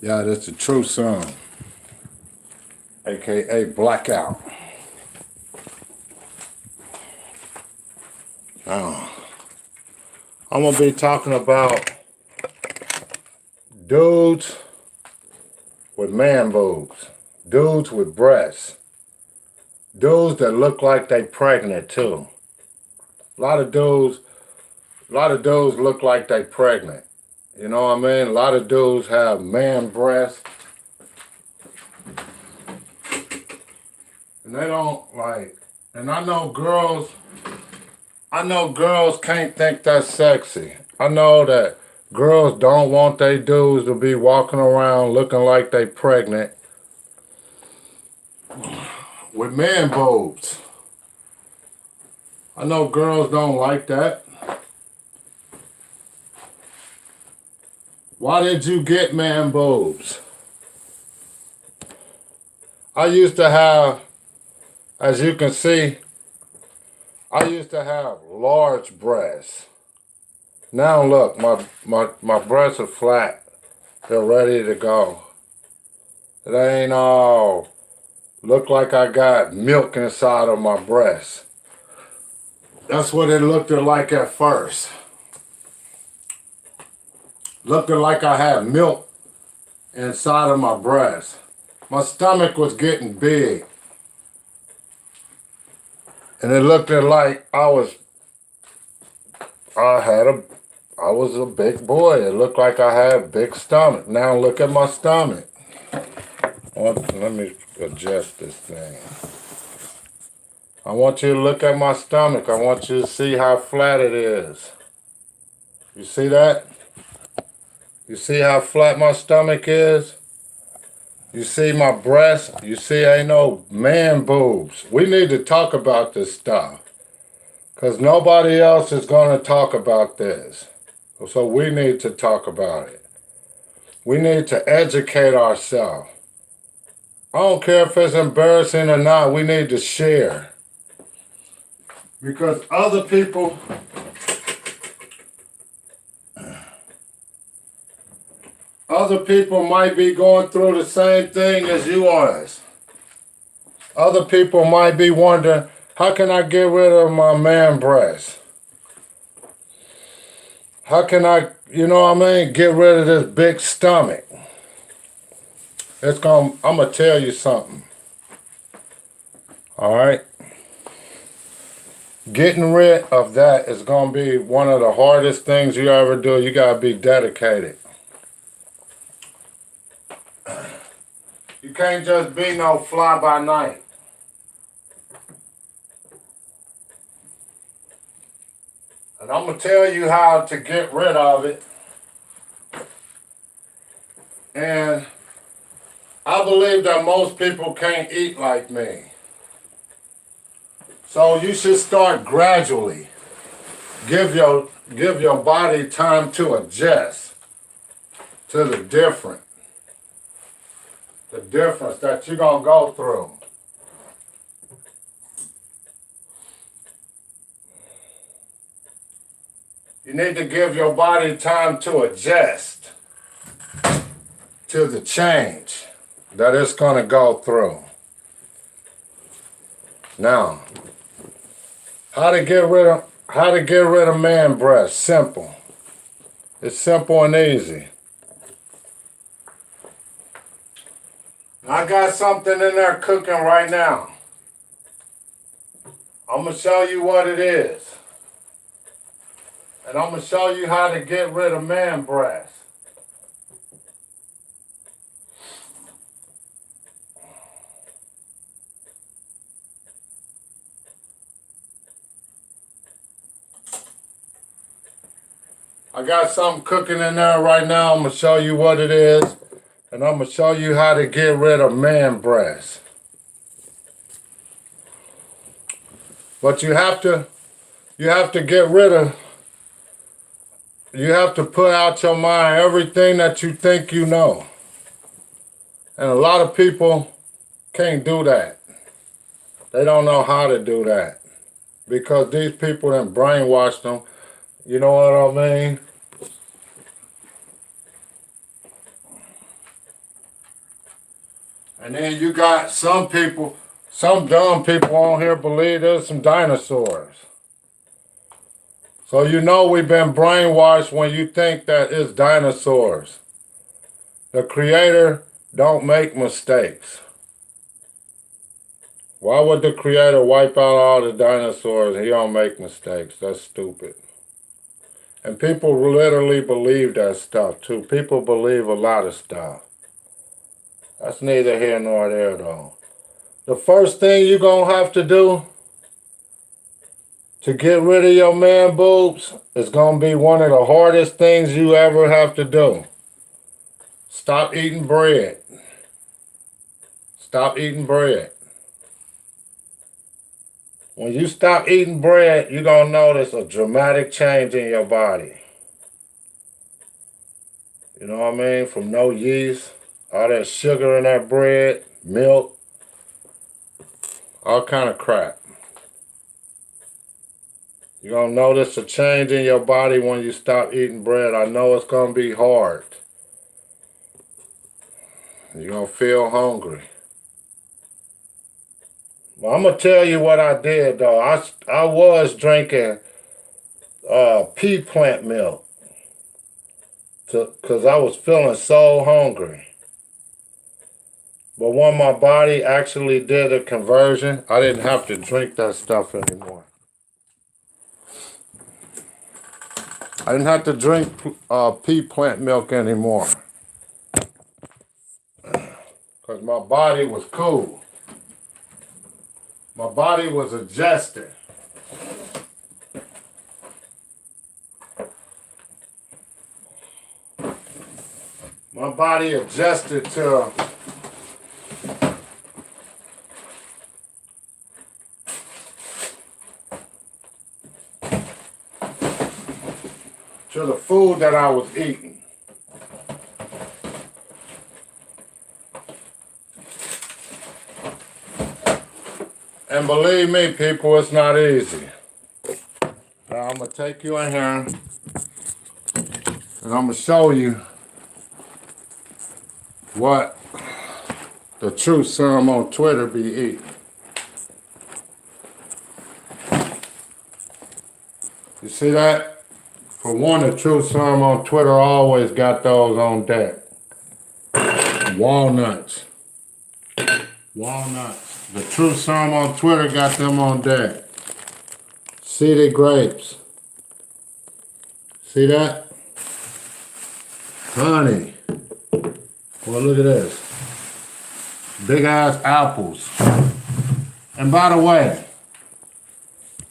Yeah, that's the true song, aka Blackout. Now, I'm gonna be talking about dudes with man boobs, dudes with breasts, dudes that look like they pregnant too. A lot of dudes, look like they pregnant. You know what I mean? A lot of dudes have man breasts, and they don't like. And I know girls can't think that's sexy. I know that girls don't want their dudes to be walking around looking like they pregnant with man boobs. I know girls don't like that. Why did you get man boobs? I used to have, as you can see, I used to have large breasts. Now look, my breasts are flat. They're ready to go. It ain't all look like I got milk inside of my breast. That's what it looked like at first. Looking like I had milk inside of my breast. My stomach was getting big. And it looked like I was a big boy. It looked like I had a big stomach. Now look at my stomach. Let me adjust this thing. I want you to look at my stomach. I want you to see how flat it is. You see that? You see how flat my stomach is? You see my breast? You see ain't no man boobs. We need to talk about this stuff. Because nobody else is going to talk about this. So we need to talk about it. We need to educate ourselves. I don't care if it's embarrassing or not. We need to share. Because other people might be going through the same thing as you are. Other people might be wondering, how can I get rid of my man breast? How can I, get rid of this big stomach? I'm going to tell you something. All right? Getting rid of that is going to be one of the hardest things you ever do. You got to be dedicated. You can't just be no fly by night. And I'm going to tell you how to get rid of it. And I believe that most people can't eat like me. So you should start gradually. Give your body time to adjust to the difference that you're going to go through. You need to give your body time to adjust to the change that it's going to go through. Now, how to get rid of man breasts? Simple. It's simple and easy. I got something in there cooking right now. I'm going to show you what it is. And I'm going to show you how to get rid of man breasts. I got something cooking in there right now. I'm going to show you what it is. And I'm going to show you how to get rid of man breasts. But you have to get rid of, you have to put out your mind everything that you think you know. And a lot of people can't do that. They don't know how to do that. Because these people done brainwashed them. You know what I mean? And then you got some people, some dumb people on here believe there's some dinosaurs. So you know we've been brainwashed when you think that it's dinosaurs. The creator don't make mistakes. Why would the creator wipe out all the dinosaurs? He don't make mistakes. That's stupid. And people literally believe that stuff too. People believe a lot of stuff. That's neither here nor there though. The first thing you're going to have to do to get rid of your man boobs is going to be one of the hardest things you ever have to do. Stop eating bread. Stop eating bread. When you stop eating bread, you're going to notice a dramatic change in your body. You know what I mean? From no yeast, all that sugar in that bread, milk, all kind of crap. You're going to notice a change in your body when you stop eating bread. I know it's going to be hard. You're going to feel hungry. Well, I'm going to tell you what I did, though. I was drinking pea plant milk because I was feeling so hungry. But when my body actually did a conversion, I didn't have to drink that stuff anymore. I didn't have to drink pea plant milk anymore because my body was cool. My body was adjusted. My body adjusted to the food that I was eating. And believe me, people, it's not easy. Now I'm going to take you in here and I'm going to show you what the truth serum on Twitter be eating. You see that? For one, the truth serum on Twitter always got those on deck. Walnuts. Walnuts. The truth serum on Twitter got them on deck. Seeded grapes. See that? Honey. Well, look at this. Big ass apples. And by the way,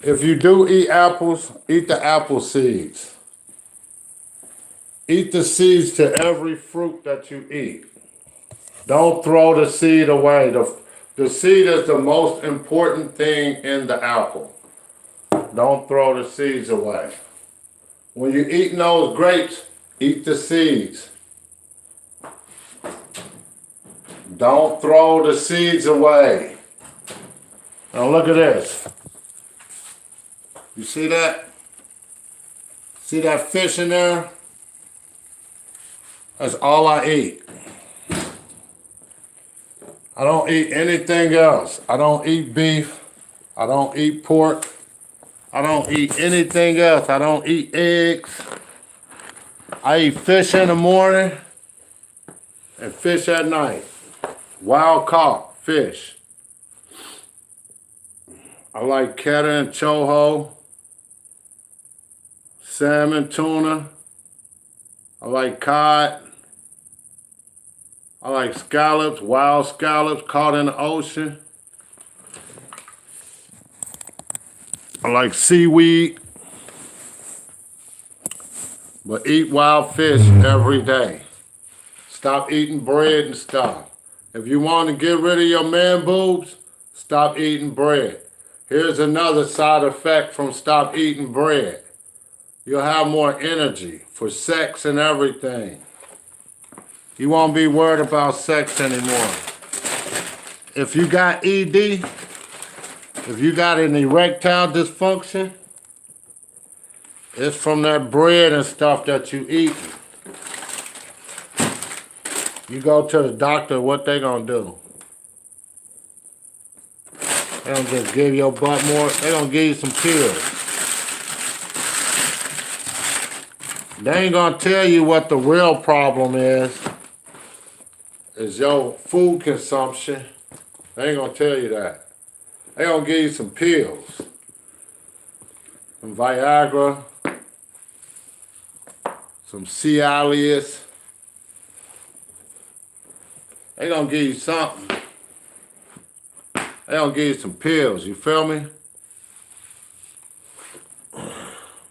if you do eat apples, eat the apple seeds. Eat the seeds to every fruit that you eat. Don't throw the seed away. The seed is the most important thing in the apple. Don't throw the seeds away. When you're eating those grapes, eat the seeds. Don't throw the seeds away. Now look at this. You see that? See that fish in there? That's all I eat. I don't eat anything else. I don't eat beef. I don't eat pork. I don't eat anything else. I don't eat eggs. I eat fish in the morning and fish at night. Wild caught fish. I like keta and choho, salmon, tuna. I like cod. I like scallops, wild scallops caught in the ocean. I like seaweed. But eat wild fish every day. Stop eating bread and stuff. If you want to get rid of your man boobs, stop eating bread. Here's another side effect from stop eating bread. You'll have more energy for sex and everything. You won't be worried about sex anymore. If you got ED, if you got an erectile dysfunction, it's from that bread and stuff that you eat. You go to the doctor, what they gonna do? They don't just give your butt more. They don't give you some pills. They ain't gonna tell you what the real problem is your food consumption. They ain't gonna tell you that. They gonna give you some pills. Some Viagra, some Cialis. They gonna give you something. They gonna give you some pills, you feel me?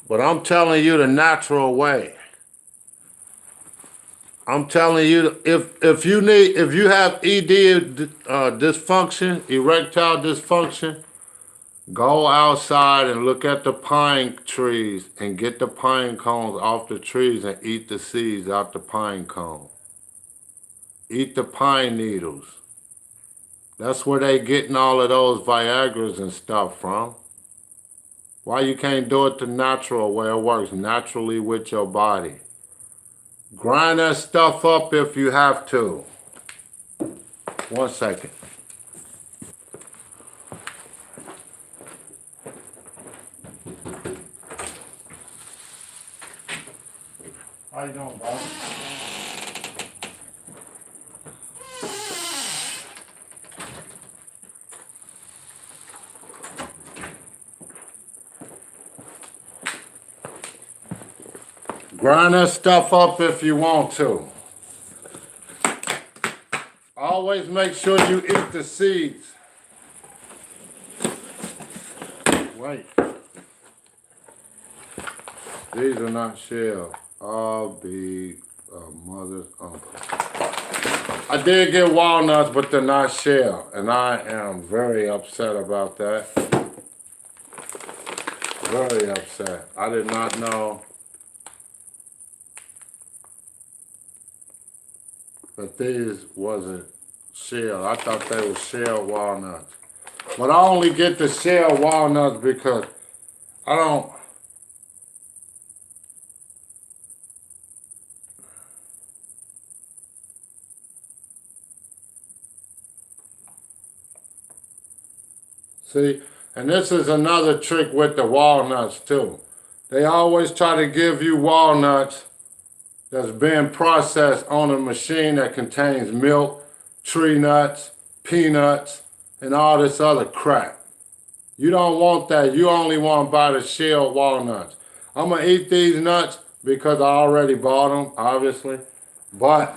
But I'm telling you the natural way. I'm telling you, if you have ED dysfunction, erectile dysfunction, go outside and look at the pine trees and get the pine cones off the trees and eat the seeds out the pine cone. Eat the pine needles. That's where they getting all of those Viagras and stuff from. Why you can't do it the natural way? It works naturally with your body. Grind that stuff up if you have to. 1 second. How you doing, bro? Grind that stuff up if you want to. Always make sure you eat the seeds. Wait. These are not shelled. I'll be a mother's uncle. I did get walnuts, but they're not shelled. And I am very upset about that. Very upset. I did not know that these wasn't shelled. I thought they were shelled walnuts. But I only get the shelled walnuts because I don't. See, and this is another trick with the walnuts too. They always try to give you walnuts that's been processed on a machine that contains milk, tree nuts, peanuts, and all this other crap. You don't want that. You only want to buy the shelled walnuts. I'm going to eat these nuts because I already bought them, obviously. But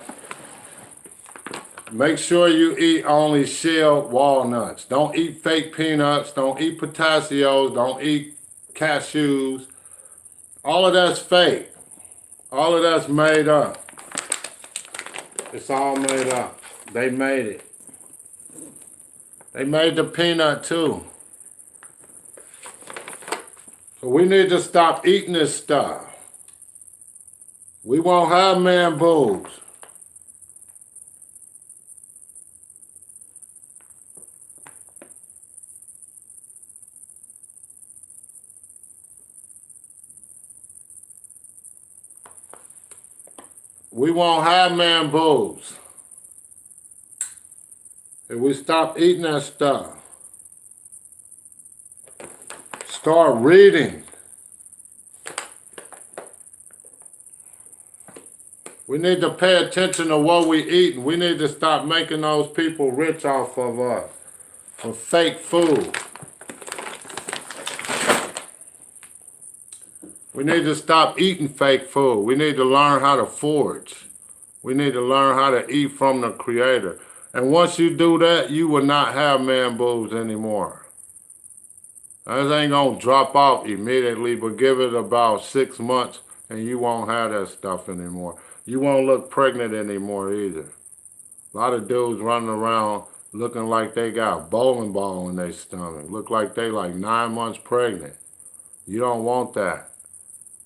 make sure you eat only shelled walnuts. Don't eat fake peanuts. Don't eat pistachios. Don't eat cashews. All of that's fake. All of that's made up. It's all made up. They made it. They made the peanut too. So we need to stop eating this stuff. We won't have man boobs. We won't have man boobs if we stop eating that stuff. Start reading. We need to pay attention to what we eat, and we need to stop making those people rich off of us for fake food. We need to stop eating fake food. We need to learn how to forage. We need to learn how to eat from the Creator. And once you do that, you will not have man boobs anymore. This ain't gonna drop off immediately, but give it about 6 months and you won't have that stuff anymore. You won't look pregnant anymore either. A lot of dudes running around looking like they got a bowling ball in their stomach. Look like they like 9 months pregnant. You don't want that.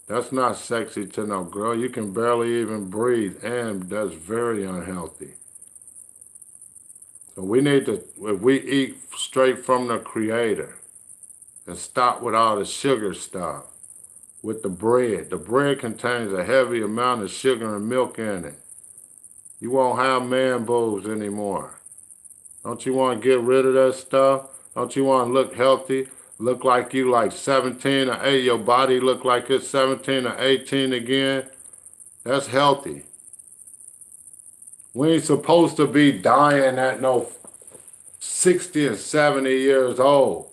That's not sexy to no girl. You can barely even breathe, and that's very unhealthy. So we need to, if we eat straight from the Creator and stop with all the sugar stuff, with the bread contains a heavy amount of sugar and milk in it. You won't have man boobs anymore. Don't you want to get rid of that stuff? Don't you want to look healthy? Look like you like 17 or 8. Your body look like it's 17 or 18 again. That's healthy. We ain't supposed to be dying at no 60 and 70 years old.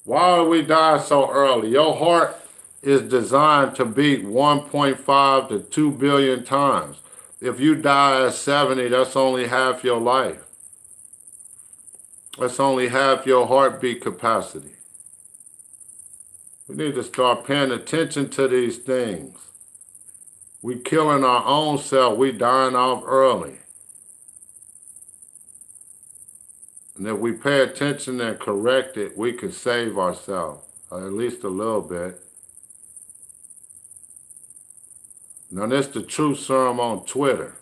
Why are we dying so early? Your heart is designed to beat 1.5 to 2 billion times. If you die at 70, that's only half your life. That's only half your heartbeat capacity. We need to start paying attention to these things. We killing our own self. We dying off early. And if we pay attention and correct it, we can save ourselves, or at least a little bit. Now, this is the Truth Serum on Twitter.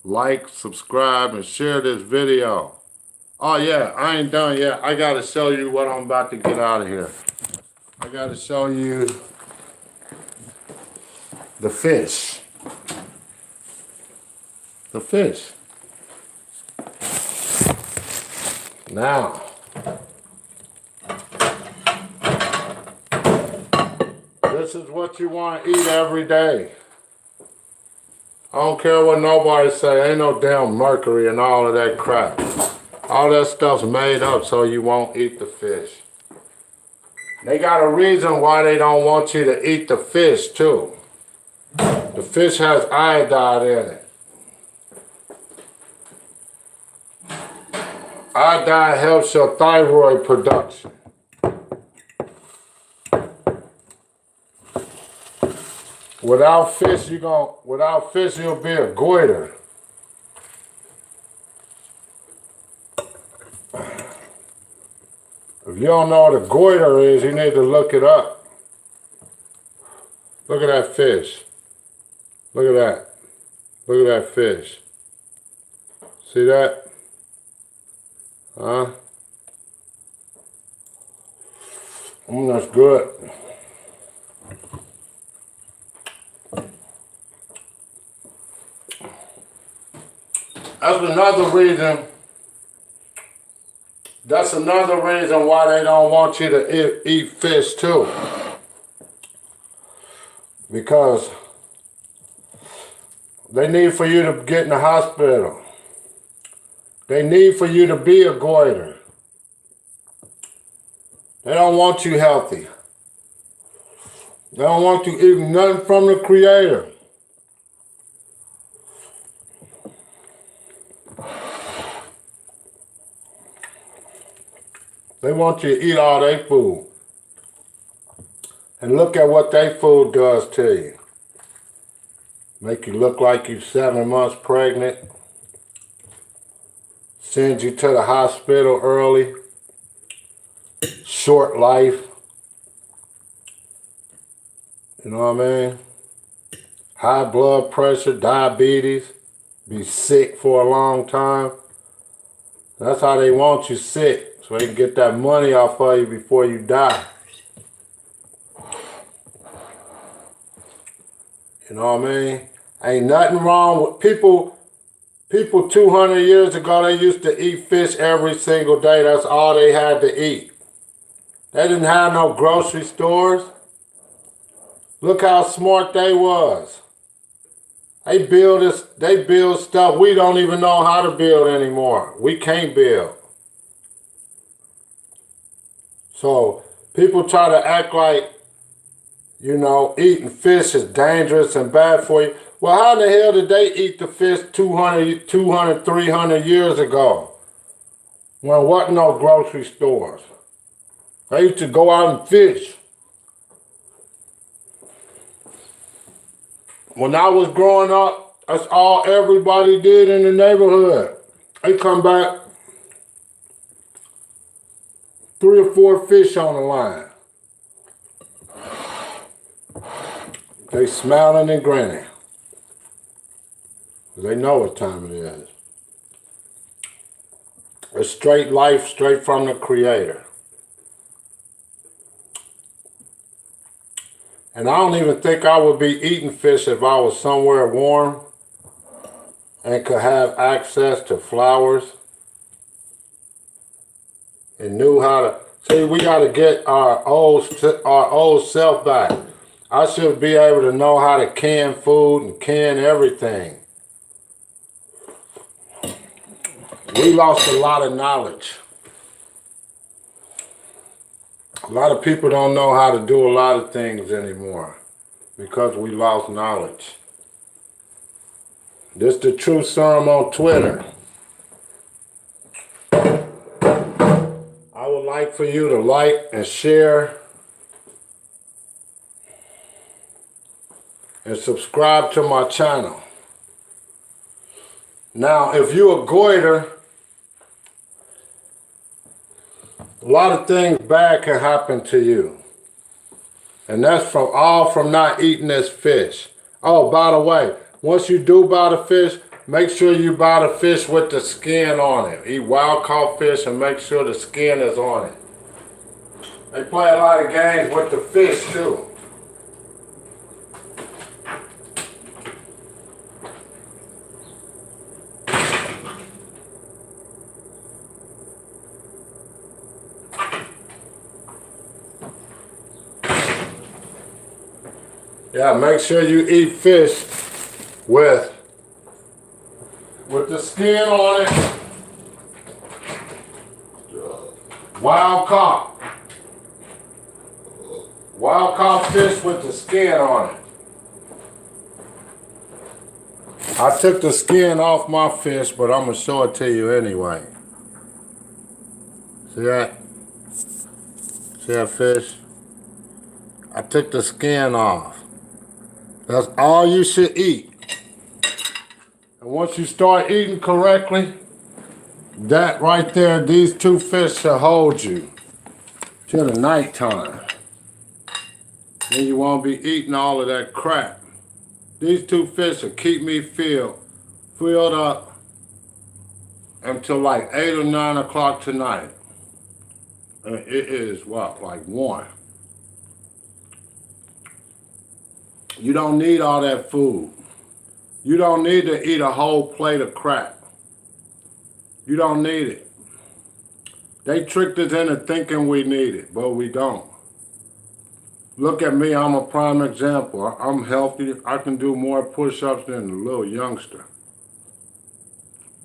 Like, subscribe, and share this video. Oh yeah, I ain't done yet. I gotta show you what I'm about to get out of here. I gotta show you the fish. The fish. Now, this is what you want to eat every day. I don't care what nobody say. Ain't no damn mercury and all of that crap. All that stuff's made up so you won't eat the fish. They got a reason why they don't want you to eat the fish too. The fish has iodine in it. Iodine helps your thyroid production. Without fish, you'll be a goiter. If you don't know what a goiter is, you need to look it up. Look at that fish. Look at that. Look at that fish. See that? Huh? That's good. That's another reason why they don't want you to eat fish too. Because they need for you to get in the hospital. They need for you to be a goiter. They don't want you healthy. They don't want you eating nothing from the Creator. They want you to eat all their food. And look at what their food does to you. Make you look like you're 7 months pregnant. Send you to the hospital early. Short life. You know what I mean? High blood pressure, diabetes. Be sick for a long time. That's how they want you sick. So they can get that money off of you before you die. You know what I mean? Ain't nothing wrong with people 200 years ago, they used to eat fish every single day. That's all they had to eat. They didn't have no grocery stores. Look how smart they was. They build stuff we don't even know how to build anymore. We can't build. So people try to act like, you know, eating fish is dangerous and bad for you. Well, how in the hell did they eat the fish 200, 300 years ago? When there wasn't no grocery stores. They used to go out and fish. When I was growing up, that's all everybody did in the neighborhood. They come back, 3 or 4 fish on the line. They smiling and grinning. They know what time it is. It's straight life, straight from the Creator. And I don't even think I would be eating fish if I was somewhere warm and could have access to flowers and knew how to. See, we got to get our old self back. I should be able to know how to can food and can everything. We lost a lot of knowledge. A lot of people don't know how to do a lot of things anymore because we lost knowledge. This the Truth Serum on Twitter. I would like for you to like and share and subscribe to my channel. Now, if you're a goiter, a lot of things bad can happen to you. And that's from not eating this fish. Oh, by the way, once you do buy the fish, make sure you buy the fish with the skin on it. Eat wild caught fish and make sure the skin is on it. They play a lot of games with the fish too. Yeah, make sure you eat fish with the skin on it. Wild caught. Wild caught fish with the skin on it. I took the skin off my fish, but I'm going to show it to you anyway. See that? See that fish? I took the skin off. That's all you should eat. And once you start eating correctly, that right there, these two fish should hold you till the nighttime. Then you won't be eating all of that crap. These two fish will keep me filled up until like 8 or 9 o'clock tonight. And it is what, like 1. You don't need all that food. You don't need to eat a whole plate of crap. You don't need it. They tricked us into thinking we need it, but we don't. Look at me, I'm a prime example. I'm healthy. I can do more push-ups than a little youngster.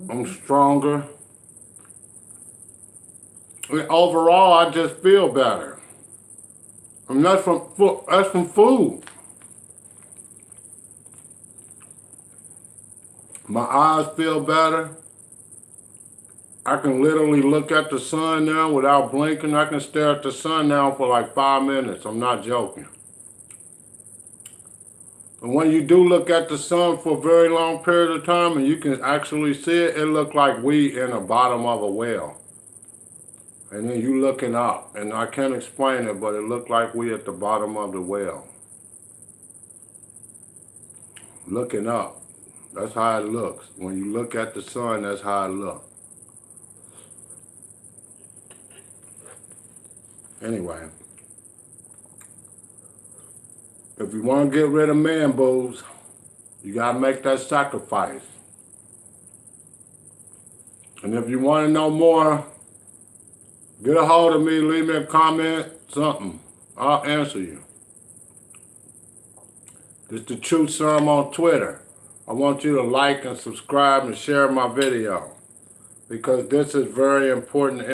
I'm stronger. Overall, I just feel better. And that's from food. My eyes feel better. I can literally look at the sun now without blinking. I can stare at the sun now for like 5 minutes. I'm not joking. And when you do look at the sun for a very long period of time and you can actually see it, it looks like we in the bottom of a well. And then you looking up. And I can't explain it, but it looked like we at the bottom of the well. Looking up. That's how it looks. When you look at the sun, that's how it looks. Anyway, if you want to get rid of man boobs, you got to make that sacrifice. And if you want to know more, get a hold of me, leave me a comment, something. I'll answer you. This is the Truth Serum on Twitter. I want you to like and subscribe and share my video because this is very important.